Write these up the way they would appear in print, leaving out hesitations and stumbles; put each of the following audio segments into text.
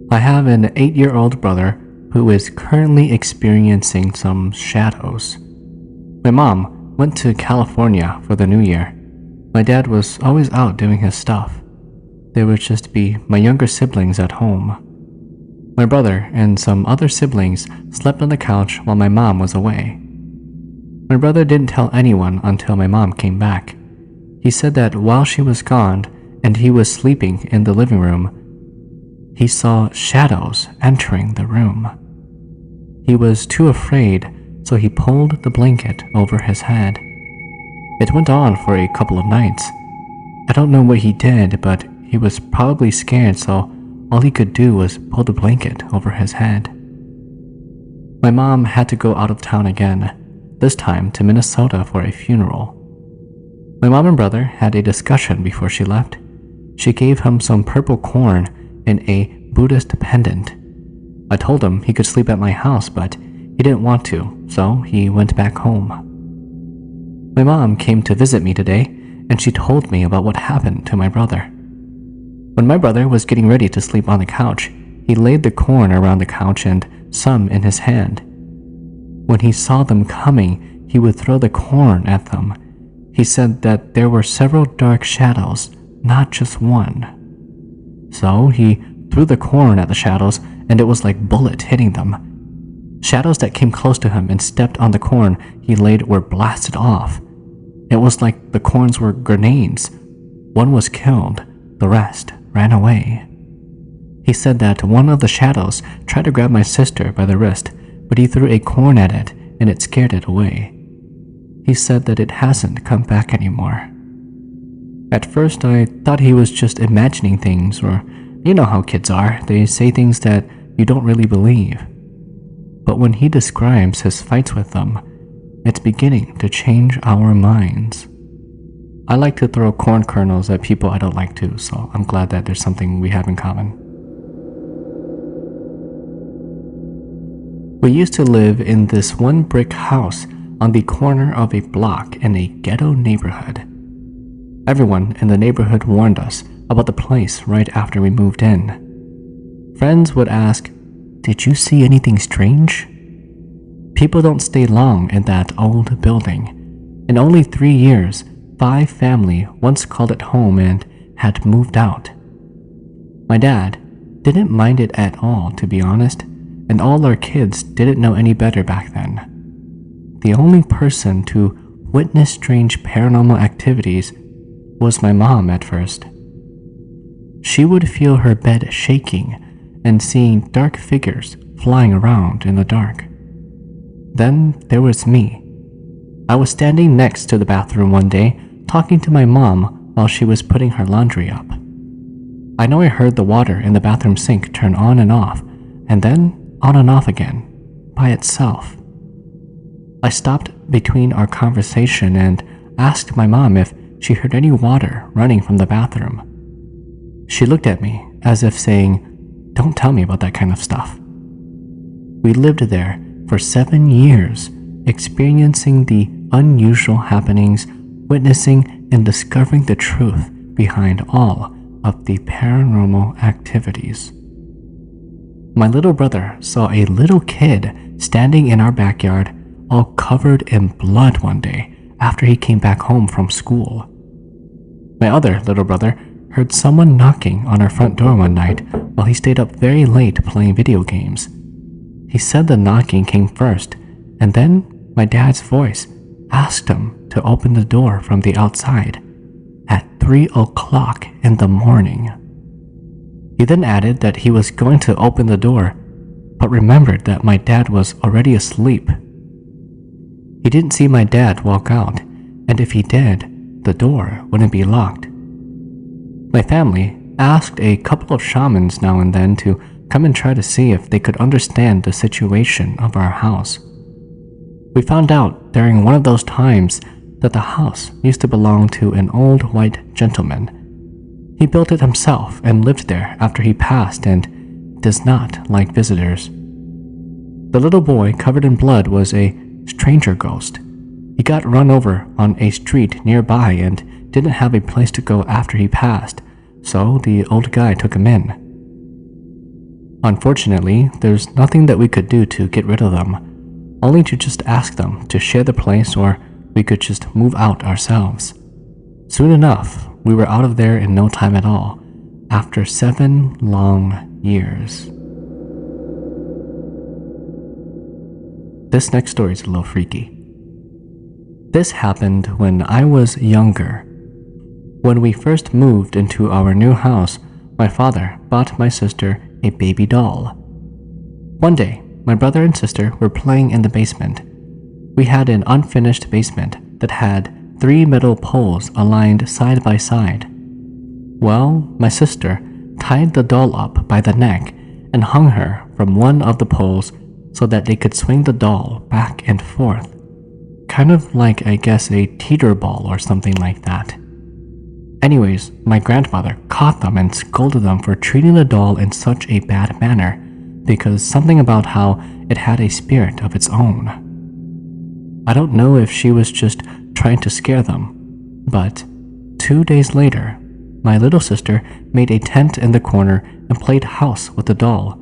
I have an 8-year-old brother who is currently experiencing some shadows. My mom went to California for the new year. My dad was always out doing his stuff. There would just be my younger siblings at home. My brother and some other siblings slept on the couch while my mom was away. My brother didn't tell anyone until my mom came back. He said that while she was gone and he was sleeping in the living room, he saw shadows entering the room. He was too afraid, so he pulled the blanket over his head. It went on for a couple of nights. I don't know what he did, but he was probably scared, so all he could do was pull the blanket over his head. My mom had to go out of town again, this time to Minnesota for a funeral. My mom and brother had a discussion before she left. She gave him some purple corn and a Buddhist pendant. I told him he could sleep at my house, but he didn't want to, so he went back home. My mom came to visit me today, and she told me about what happened to my brother. When my brother was getting ready to sleep on the couch, he laid the corn around the couch and some in his hand. When he saw them coming, he would throw the corn at them. He said that there were several dark shadows, not just one. So he threw the corn at the shadows, and it was like bullets hitting them. Shadows that came close to him and stepped on the corn he laid were blasted off. It was like the corns were grenades. One was killed, the rest ran away. He said that one of the shadows tried to grab my sister by the wrist, but he threw a corn at it and it scared it away. He said that it hasn't come back anymore. At first I thought he was just imagining things, or you know how kids are, they say things that you don't really believe. But when he describes his fights with them, it's beginning to change our minds. I like to throw corn kernels at people I don't like to, so I'm glad that there's something we have in common. We used to live in this one brick house on the corner of a block in a ghetto neighborhood. Everyone in the neighborhood warned us about the place right after we moved in. Friends would ask, "Did you see anything strange?" People don't stay long in that old building. In only 3 years, 5 family once called it home and had moved out. My dad didn't mind it at all, to be honest, and all our kids didn't know any better back then. The only person to witness strange paranormal activities was my mom at first. She would feel her bed shaking and seeing dark figures flying around in the dark. Then there was me. I was standing next to the bathroom one day talking to my mom while she was putting her laundry up. I know I heard the water in the bathroom sink turn on and off, and then on and off again, by itself. I stopped between our conversation and asked my mom if she heard any water running from the bathroom. She looked at me as if saying, "Don't tell me about that kind of stuff." We lived there for 7 years, experiencing the unusual happenings, witnessing and discovering the truth behind all of the paranormal activities. My little brother saw a little kid standing in our backyard, all covered in blood one day after he came back home from school. My other little brother heard someone knocking on our front door one night while he stayed up very late playing video games. He said the knocking came first, and then my dad's voice asked him to open the door from the outside at 3 o'clock in the morning. He then added that he was going to open the door, but remembered that my dad was already asleep. He didn't see my dad walk out, and if he did, the door wouldn't be locked. My family asked a couple of shamans now and then to come and try to see if they could understand the situation of our house. We found out during one of those times that the house used to belong to an old white gentleman. He built it himself and lived there after he passed and does not like visitors. The little boy covered in blood was a stranger ghost. He got run over on a street nearby and didn't have a place to go after he passed, so the old guy took him in. Unfortunately, there's nothing that we could do to get rid of them, only to just ask them to share the place, or we could just move out ourselves. Soon enough, we were out of there in no time at all, after 7 long years. This next story is a little freaky. This happened when I was younger. When we first moved into our new house, my father bought my sister a baby doll. One day, my brother and sister were playing in the basement. We had an unfinished basement that had 3 metal poles aligned side by side. Well, my sister tied the doll up by the neck and hung her from one of the poles so that they could swing the doll back and forth. Kind of like, I guess, a teeter ball or something like that. Anyways, my grandmother caught them and scolded them for treating the doll in such a bad manner, because something about how it had a spirit of its own. I don't know if she was just trying to scare them, but 2 days later, my little sister made a tent in the corner and played house with the doll,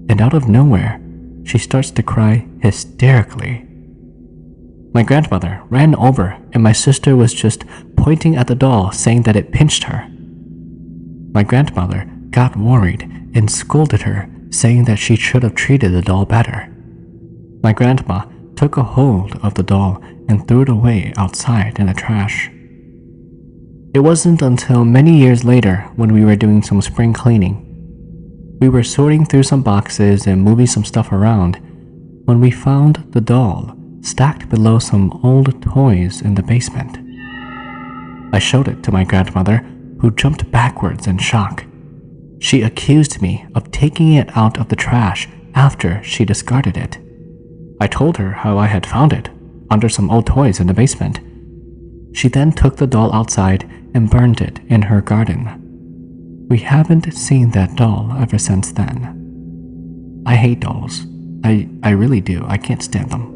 and out of nowhere, she starts to cry hysterically. My grandmother ran over and my sister was just pointing at the doll, saying that it pinched her. My grandmother got worried and scolded her, saying that she should have treated the doll better. My grandma took a hold of the doll and threw it away outside in the trash. It wasn't until many years later, when we were doing some spring cleaning, we were sorting through some boxes and moving some stuff around, when we found the doll stacked below some old toys in the basement. I showed it to my grandmother, who jumped backwards in shock. She accused me of taking it out of the trash after she discarded it. I told her how I had found it under some old toys in the basement. She then took the doll outside and burned it in her garden. We haven't seen that doll ever since then. I hate dolls. I really do. I can't stand them.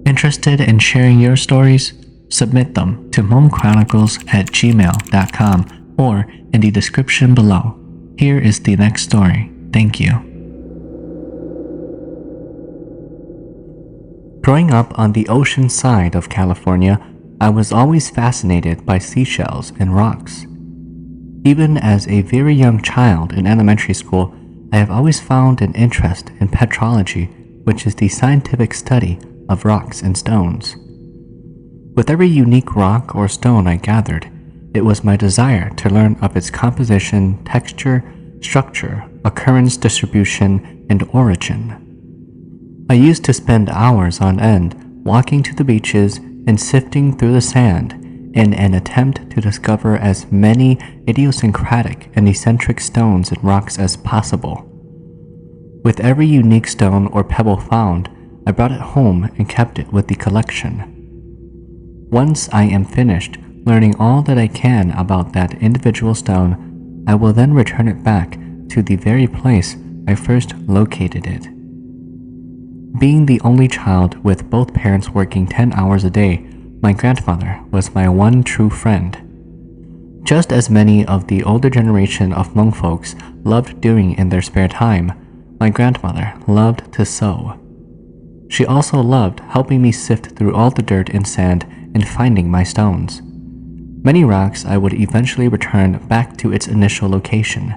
Interested in sharing your stories? Submit them to HmongChronicles@gmail.com or in the description below. Here is the next story. Thank you. Growing up on the ocean side of California, I was always fascinated by seashells and rocks. Even as a very young child in elementary school, I have always found an interest in petrology, which is the scientific study of rocks and stones. With every unique rock or stone I gathered, it was my desire to learn of its composition, texture, structure, occurrence, distribution, and origin. I used to spend hours on end walking to the beaches and sifting through the sand in an attempt to discover as many idiosyncratic and eccentric stones and rocks as possible. With every unique stone or pebble found, I brought it home and kept it with the collection. Once I am finished learning all that I can about that individual stone, I will then return it back to the very place I first located it. Being the only child with both parents working 10 hours a day, my grandmother was my one true friend. Just as many of the older generation of Hmong folks loved doing in their spare time, my grandmother loved to sew. She also loved helping me sift through all the dirt and sand and finding my stones. Many rocks I would eventually return back to its initial location.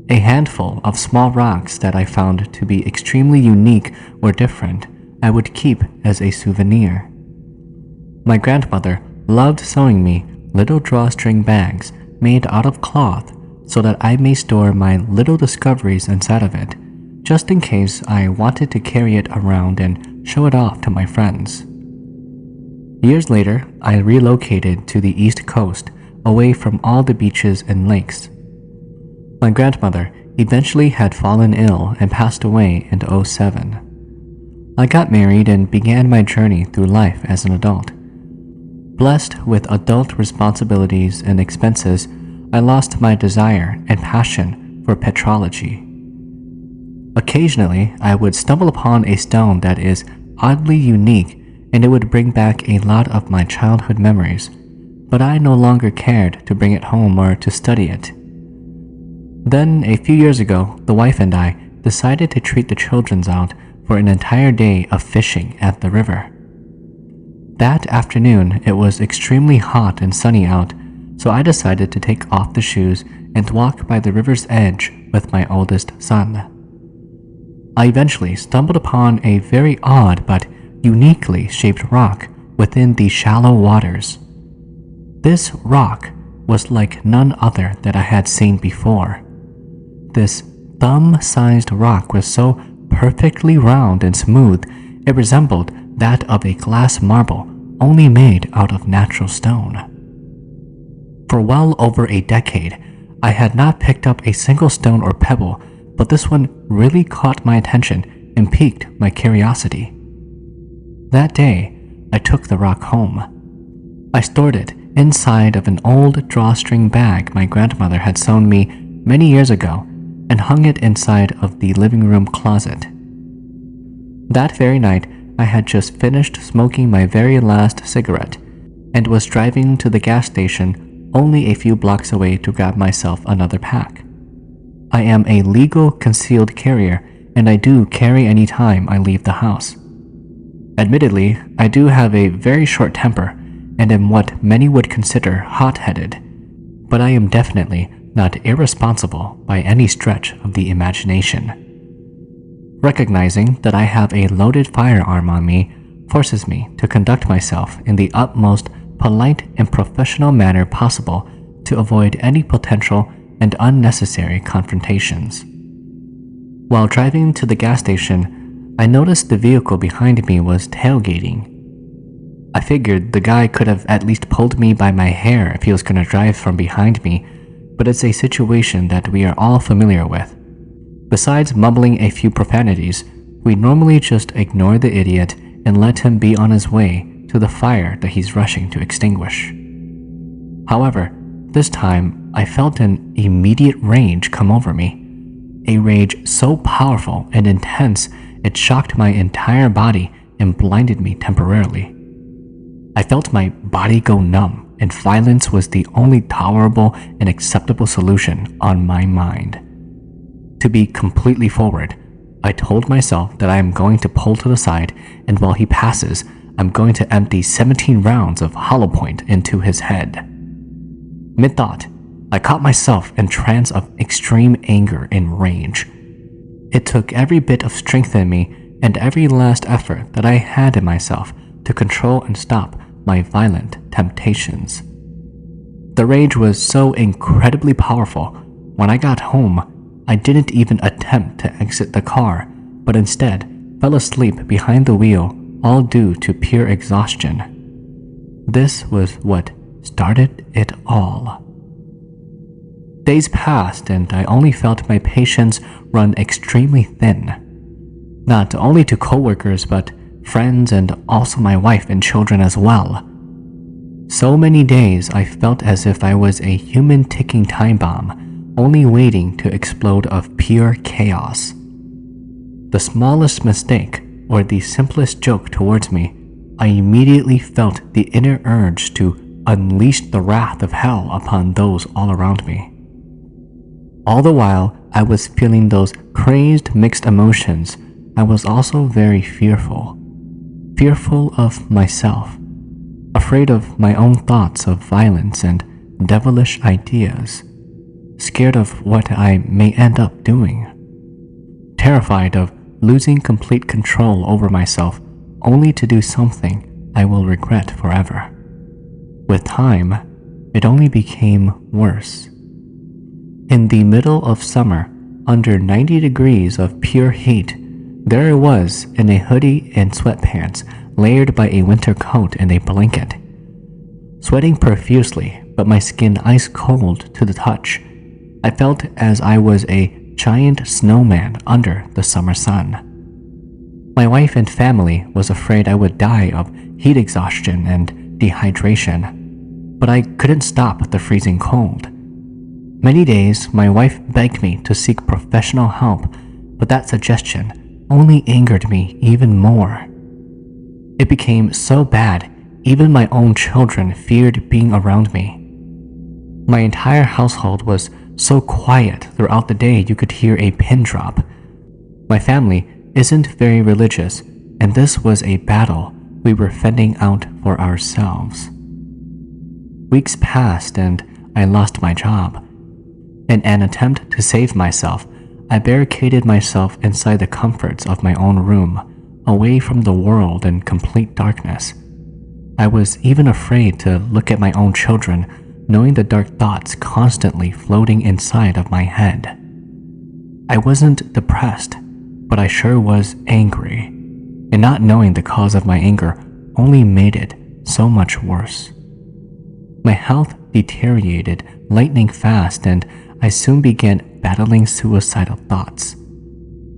A handful of small rocks that I found to be extremely unique or different, I would keep as a souvenir. My grandmother loved sewing me little drawstring bags made out of cloth so that I may store my little discoveries inside of it, just in case I wanted to carry it around and show it off to my friends. Years later, I relocated to the East Coast, away from all the beaches and lakes. My grandmother eventually had fallen ill and passed away in 2007. I got married and began my journey through life as an adult. Blessed with adult responsibilities and expenses, I lost my desire and passion for petrology. Occasionally, I would stumble upon a stone that is oddly unique, and it would bring back a lot of my childhood memories, but I no longer cared to bring it home or to study it. Then, a few years ago, the wife and I decided to treat the children out for an entire day of fishing at the river. That afternoon, it was extremely hot and sunny out, so I decided to take off the shoes and walk by the river's edge with my oldest son. I eventually stumbled upon a very odd but uniquely shaped rock within the shallow waters. This rock was like none other that I had seen before. This thumb-sized rock was so perfectly round and smooth, it resembled that of a glass marble only made out of natural stone. For well over a decade, I had not picked up a single stone or pebble, but this one really caught my attention and piqued my curiosity. That day, I took the rock home. I stored it inside of an old drawstring bag my grandmother had sewn me many years ago and hung it inside of the living room closet. That very night, I had just finished smoking my very last cigarette and was driving to the gas station only a few blocks away to grab myself another pack. I am a legal concealed carrier, and I do carry any time I leave the house. Admittedly, I do have a very short temper and am what many would consider hot-headed, but I am definitely not irresponsible by any stretch of the imagination. Recognizing that I have a loaded firearm on me forces me to conduct myself in the utmost polite and professional manner possible to avoid any potential and unnecessary confrontations. While driving to the gas station, I noticed the vehicle behind me was tailgating. I figured the guy could have at least pulled me by my hair if he was going to drive from behind me, but it's a situation that we are all familiar with. Besides mumbling a few profanities, we normally just ignore the idiot and let him be on his way to the fire that he's rushing to extinguish. However, this time I felt an immediate rage come over me, a rage so powerful and intense it shocked my entire body and blinded me temporarily. I felt my body go numb, and violence was the only tolerable and acceptable solution on my mind. To be completely forward, I told myself that I am going to pull to the side, and while he passes, I'm going to empty 17 rounds of hollow point into his head. Mid-thought, I caught myself in trance of extreme anger and rage. It took every bit of strength in me and every last effort that I had in myself to control and stop my violent temptations. The rage was so incredibly powerful, when I got home, I didn't even attempt to exit the car, but instead fell asleep behind the wheel, all due to pure exhaustion. This was what started it all. Days passed and I only felt my patience run extremely thin, not only to coworkers but friends and also my wife and children as well. So many days I felt as if I was a human ticking time bomb, only waiting to explode of pure chaos. The smallest mistake or the simplest joke towards me, I immediately felt the inner urge to unleash the wrath of hell upon those all around me. All the while I was feeling those crazed mixed emotions, I was also very fearful. Fearful of myself, afraid of my own thoughts of violence and devilish ideas, scared of what I may end up doing, terrified of losing complete control over myself only to do something I will regret forever. With time, it only became worse. In the middle of summer, under 90 degrees of pure heat, there I was in a hoodie and sweatpants, layered by a winter coat and a blanket. Sweating profusely, but my skin ice cold to the touch, I felt as I was a giant snowman under the summer sun. My wife and family was afraid I would die of heat exhaustion and dehydration, but I couldn't stop the freezing cold. Many days, my wife begged me to seek professional help, but that suggestion only angered me even more. It became so bad, even my own children feared being around me. My entire household was so quiet throughout the day you could hear a pin drop. My family isn't very religious, and this was a battle we were fending out for ourselves. Weeks passed and I lost my job. In an attempt to save myself, I barricaded myself inside the comforts of my own room, away from the world in complete darkness. I was even afraid to look at my own children, knowing the dark thoughts constantly floating inside of my head. I wasn't depressed, but I sure was angry, and not knowing the cause of my anger only made it so much worse. My health deteriorated lightning fast, and I soon began battling suicidal thoughts.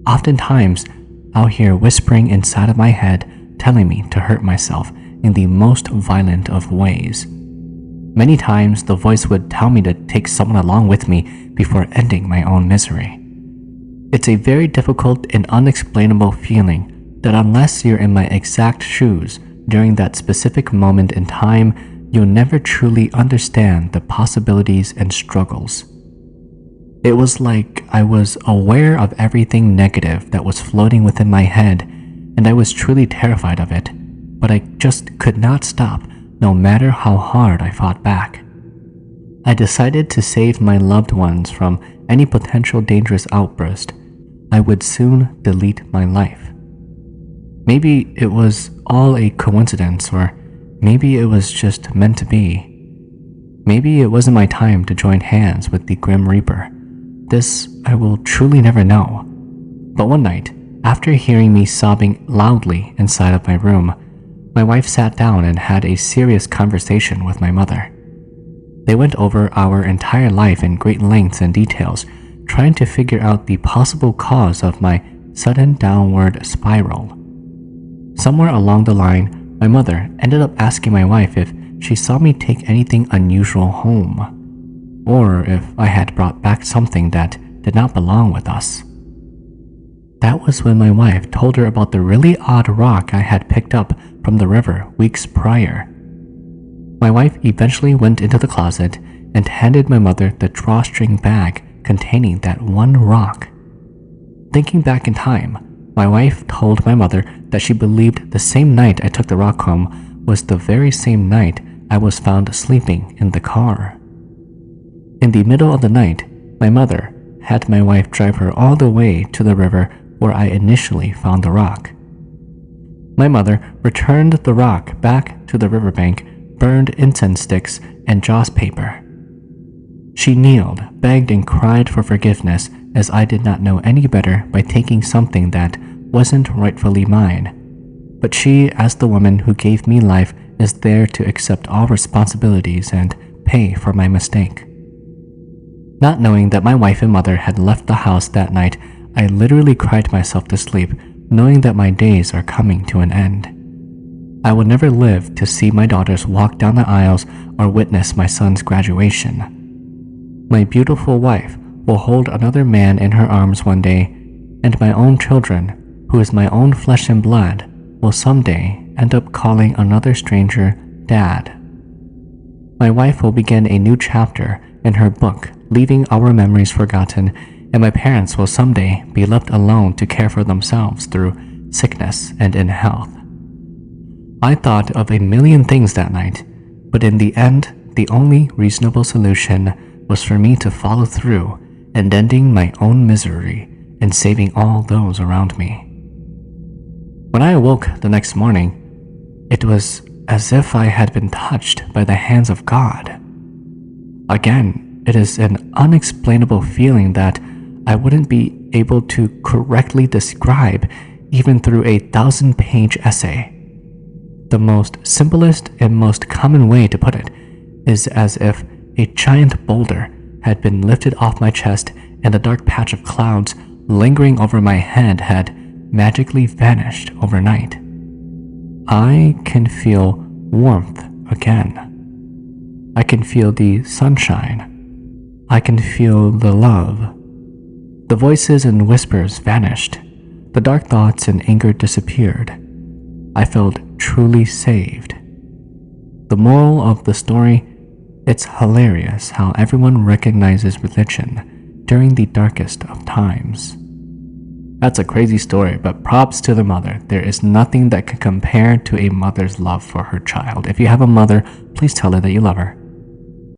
Oftentimes, I'll hear whispering inside of my head telling me to hurt myself in the most violent of ways. Many times, the voice would tell me to take someone along with me before ending my own misery. It's a very difficult and unexplainable feeling that unless you're in my exact shoes during that specific moment in time, you'll never truly understand the possibilities and struggles. It was like I was aware of everything negative that was floating within my head, and I was truly terrified of it, but I just could not stop no matter how hard I fought back. I decided to save my loved ones from any potential dangerous outburst. I would soon delete my life. Maybe it was all a coincidence, or maybe it was just meant to be. Maybe it wasn't my time to join hands with the Grim Reaper. This I will truly never know. But one night, after hearing me sobbing loudly inside of my room, my wife sat down and had a serious conversation with my mother. They went over our entire life in great lengths and details, trying to figure out the possible cause of my sudden downward spiral. Somewhere along the line, my mother ended up asking my wife if she saw me take anything unusual home, or if I had brought back something that did not belong with us. That was when my wife told her about the really odd rock I had picked up from the river weeks prior. My wife eventually went into the closet and handed my mother the drawstring bag containing that one rock. Thinking back in time, my wife told my mother that she believed the same night I took the rock home was the very same night I was found sleeping in the car. In the middle of the night, my mother had my wife drive her all the way to the river where I initially found the rock. My mother returned the rock back to the riverbank, burned incense sticks, and joss paper. She kneeled, begged, and cried for forgiveness, as I did not know any better by taking something that wasn't rightfully mine. But she, as the woman who gave me life, is there to accept all responsibilities and pay for my mistake. Not knowing that my wife and mother had left the house that night, I literally cried myself to sleep, knowing that my days are coming to an end. I will never live to see my daughters walk down the aisles or witness my son's graduation. My beautiful wife will hold another man in her arms one day, and my own children, who is my own flesh and blood, will someday end up calling another stranger Dad. My wife will begin a new chapter in her book, leaving our memories forgotten, and my parents will someday be left alone to care for themselves through sickness and in health. I thought of a million things that night, but in the end, the only reasonable solution was for me to follow through and ending my own misery and saving all those around me. When I awoke the next morning, it was as if I had been touched by the hands of God. Again, it is an unexplainable feeling that I wouldn't be able to correctly describe even through a 1,000-page essay. The most simplest and most common way to put it is as if a giant boulder had been lifted off my chest and the dark patch of clouds lingering over my head had magically vanished overnight. I can feel warmth again. I can feel the sunshine. I can feel the love. The voices and whispers vanished. The dark thoughts and anger disappeared. I felt truly saved. The moral of the story: It's hilarious how everyone recognizes religion during the darkest of times. That's a crazy story, but props to the mother. There is nothing that can compare to a mother's love for her child. If you have a mother, please tell her that you love her.